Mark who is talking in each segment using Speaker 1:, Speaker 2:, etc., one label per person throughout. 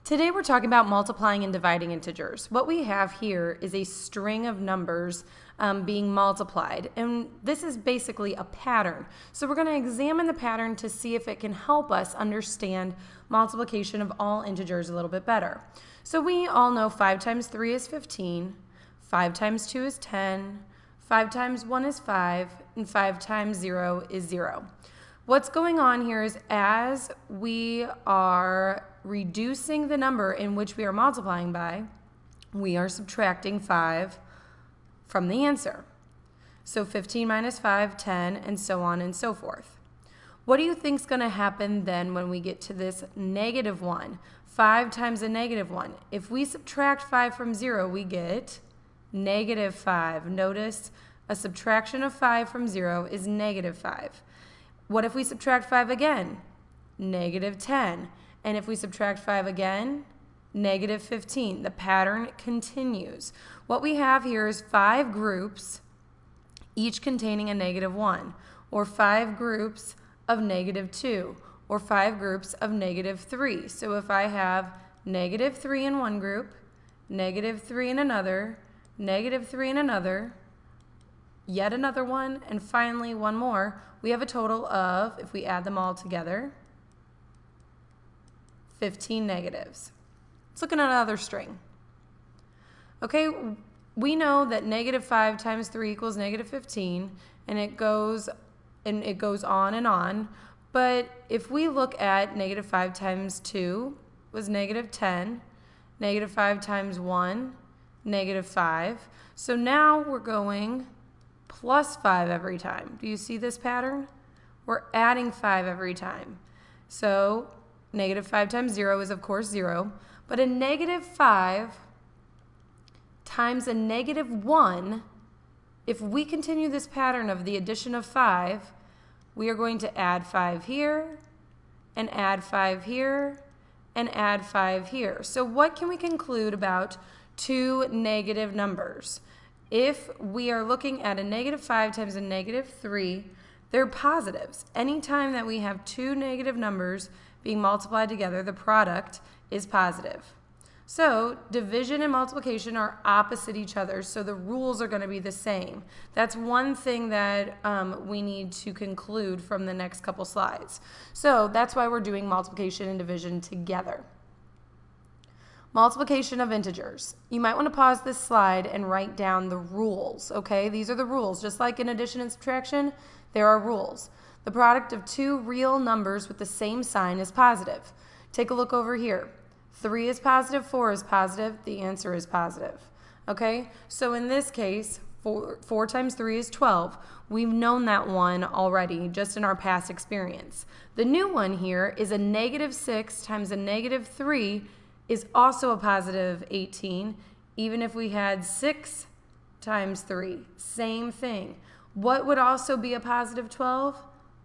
Speaker 1: Today we're talking about multiplying and dividing integers. What we have here is a string of numbers being multiplied, and this is basically a pattern. So we're going to examine the pattern to see if it can help us understand multiplication of all integers a little bit better. So we all know 5 times 3 is 15, 5 times 2 is 10, 5 times 1 is 5, and 5 times 0 is 0. What's going on here is as we are reducing the number in which we are multiplying by, we are subtracting 5 from the answer. So 15 minus 5, 10, and so on and so forth. What do you think is going to happen then when we get to this negative 1? 5 times a negative 1. If we subtract 5 from 0, we get negative 5. Notice a subtraction of 5 from 0 is negative 5. What if we subtract 5 again? Negative 10. And if we subtract 5 again? Negative 15. The pattern continues. What we have here is 5 groups, each containing a negative 1, or 5 groups of negative 2, or 5 groups of negative 3. So if I have negative 3 in one group, negative 3 in another, negative 3 in another, yet another one, and finally one more, we have a total of, if we add them all together, 15 negatives. Let's look at another string. Okay, we know that negative 5 times 3 equals negative 15, and it goes on and on. But if we look at negative 5 times 2 was negative 10, negative 5 times 1, negative 5. So now we're going plus 5 every time. Do you see this pattern? We're adding 5 every time. So negative 5 times 0 is, of course, 0. But a negative 5 times a negative 1, if we continue this pattern of the addition of 5, we are going to add 5 here, and add 5 here, and add 5 here. So what can we conclude about two negative numbers? If we are looking at a negative 5 times a negative 3, they're positives. Anytime that we have two negative numbers being multiplied together, the product is positive. So division and multiplication are opposite each other, so the rules are going to be the same. That's one thing that we need to conclude from the next couple slides. So that's why we're doing multiplication and division together. Multiplication of integers. You might want to pause this slide and write down the rules, okay? These are the rules. Just like in addition and subtraction, there are rules. The product of two real numbers with the same sign is positive. Take a look over here. 3 is positive, 4 is positive, the answer is positive. Okay? So in this case, 4 times 3 is 12. We've known that one already just in our past experience. The new one here is a negative 6 times a negative 3 is also a positive 18, even if we had 6 times 3. Same thing. What would also be a positive 12?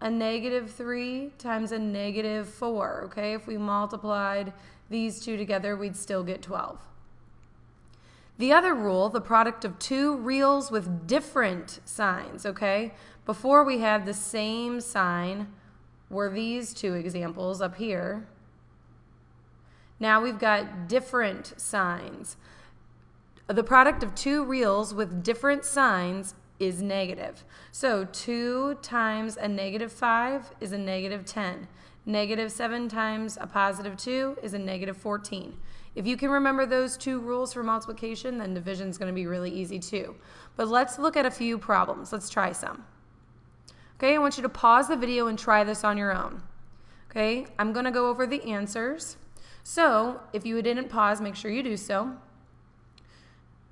Speaker 1: A negative 3 times a negative 4. Okay, if we multiplied these two together, we'd still get 12. The other rule, the product of two reals with different signs, okay? Before we had the same sign were these two examples up here. Now we've got different signs. The product of two reals with different signs is negative. So 2 times a negative 5 is a negative 10. Negative 7 times a positive 2 is a negative 14. If you can remember those two rules for multiplication, then division is going to be really easy too. But let's look at a few problems. Let's try some. Okay, I want you to pause the video and try this on your own. Okay, I'm going to go over the answers. So if you didn't pause, make sure you do so.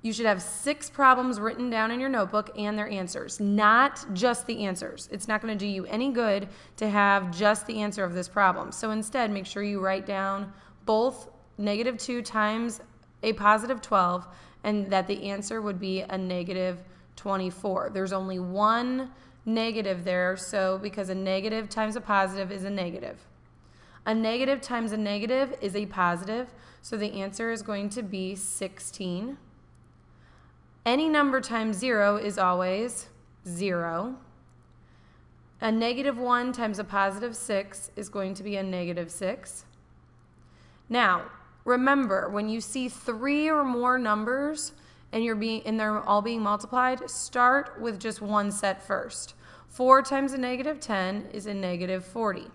Speaker 1: You should have 6 problems written down in your notebook and their answers, not just the answers. It's not going to do you any good to have just the answer of this problem. So instead, make sure you write down both negative 2 times a positive 12 and that the answer would be a negative 24. There's only one negative there, so because a negative times a positive is a negative. A negative times a negative is a positive, so the answer is going to be 16. Any number times 0 is always 0. A negative 1 times a positive 6 is going to be a negative 6. Now, remember, when you see 3 or more numbers and they're all being multiplied, start with just one set first. 4 times a negative 10 is a negative 40.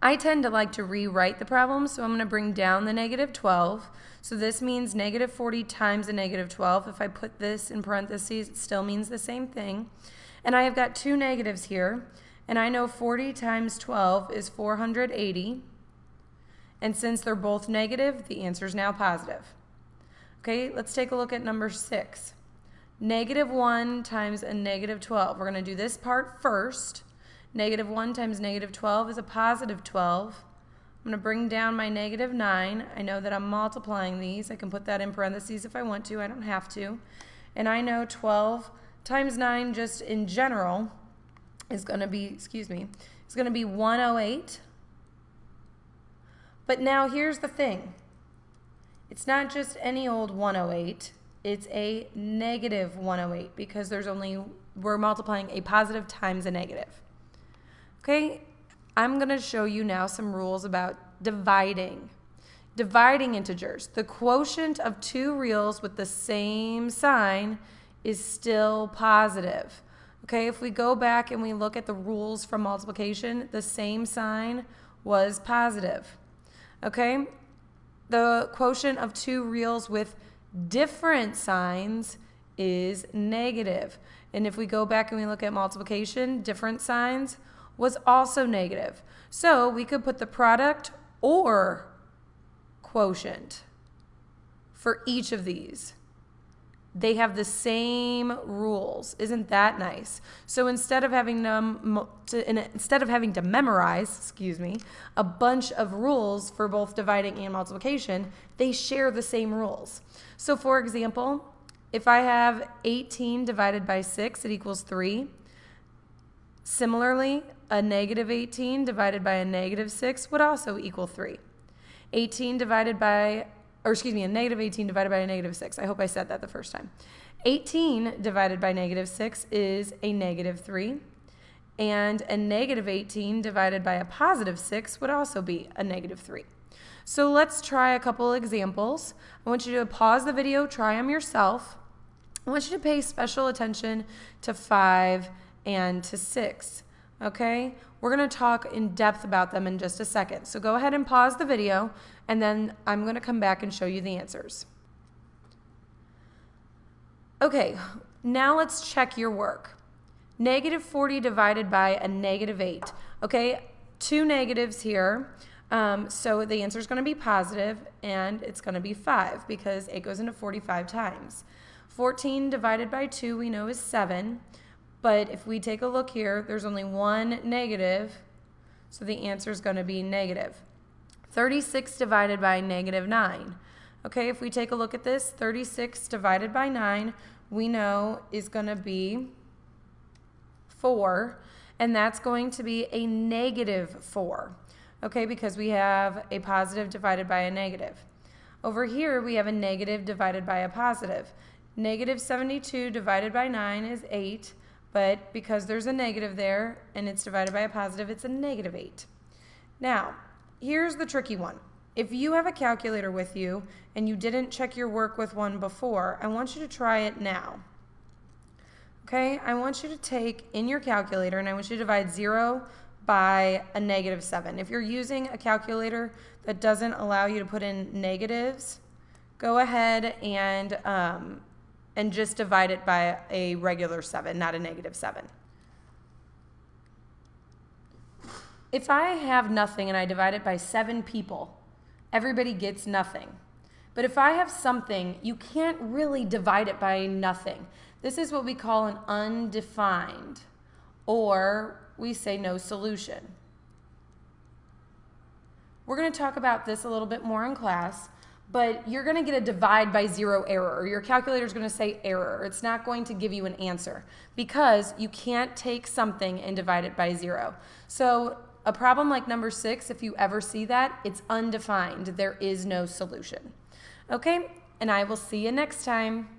Speaker 1: I tend to like to rewrite the problem, so I'm going to bring down the negative 12. So this means negative 40 times a negative 12. If I put this in parentheses, it still means the same thing. And I have got 2 negatives here, and I know 40 times 12 is 480. And since they're both negative, the answer is now positive. Okay, let's take a look at number 6. Negative 1 times a negative 12. We're going to do this part first. Negative 1 times negative 12 is a positive 12. I'm going to bring down my negative 9. I know that I'm multiplying these. I can put that in parentheses if I want to. I don't have to. And I know 12 times 9 just in general is going to be, is going to be 108. But now here's the thing. It's not just any old 108. It's a negative 108 because we're multiplying a positive times a negative. Okay, I'm going to show you now some rules about dividing. Dividing integers. The quotient of 2 reals with the same sign is still positive. Okay, if we go back and we look at the rules from multiplication, the same sign was positive. Okay, the quotient of 2 reals with different signs is negative. And if we go back and we look at multiplication, different signs was also negative. So we could put the product or quotient for each of these. They have the same rules. Isn't that nice? So instead of having to memorize, a bunch of rules for both dividing and multiplication, they share the same rules. So for example, if I have 18 divided by 6, it equals 3. Similarly, a negative 18 divided by a negative 6 would also equal 3. A negative 18 divided by a negative 6. I hope I said that the first time. 18 divided by negative 6 is a negative 3. And a negative 18 divided by a positive 6 would also be a negative 3. So let's try a couple examples. I want you to pause the video, try them yourself. I want you to pay special attention to 5 and to 6. Okay? We're going to talk in depth about them in just a second. So go ahead and pause the video, and then I'm going to come back and show you the answers. Okay, now let's check your work. Negative 40 divided by a negative 8. Okay, 2 negatives here. So the answer is going to be positive, and it's going to be 5 because 8 goes into 45 times. 14 divided by 2 we know is 7. But if we take a look here, there's only 1 negative, so the answer is going to be negative. 36 divided by negative 9. Okay, if we take a look at this, 36 divided by 9, we know is going to be 4, and that's going to be a negative 4. Okay, because we have a positive divided by a negative. Over here, we have a negative divided by a positive. Negative 72 divided by 9 is 8. But because there's a negative there and it's divided by a positive, it's a negative 8. Now, here's the tricky one. If you have a calculator with you and you didn't check your work with one before, I want you to try it now. Okay, I want you to take in your calculator and I want you to divide 0 by a negative 7. If you're using a calculator that doesn't allow you to put in negatives, go ahead and just divide it by a regular 7, not a negative 7. If I have nothing and I divide it by 7 people, everybody gets nothing. But if I have something, you can't really divide it by nothing. This is what we call an undefined, or we say no solution. We're going to talk about this a little bit more in class. But you're going to get a divide by 0 error, or your calculator is going to say error. It's not going to give you an answer because you can't take something and divide it by 0. So a problem like number 6, if you ever see that, it's undefined. There is no solution. Okay, and I will see you next time.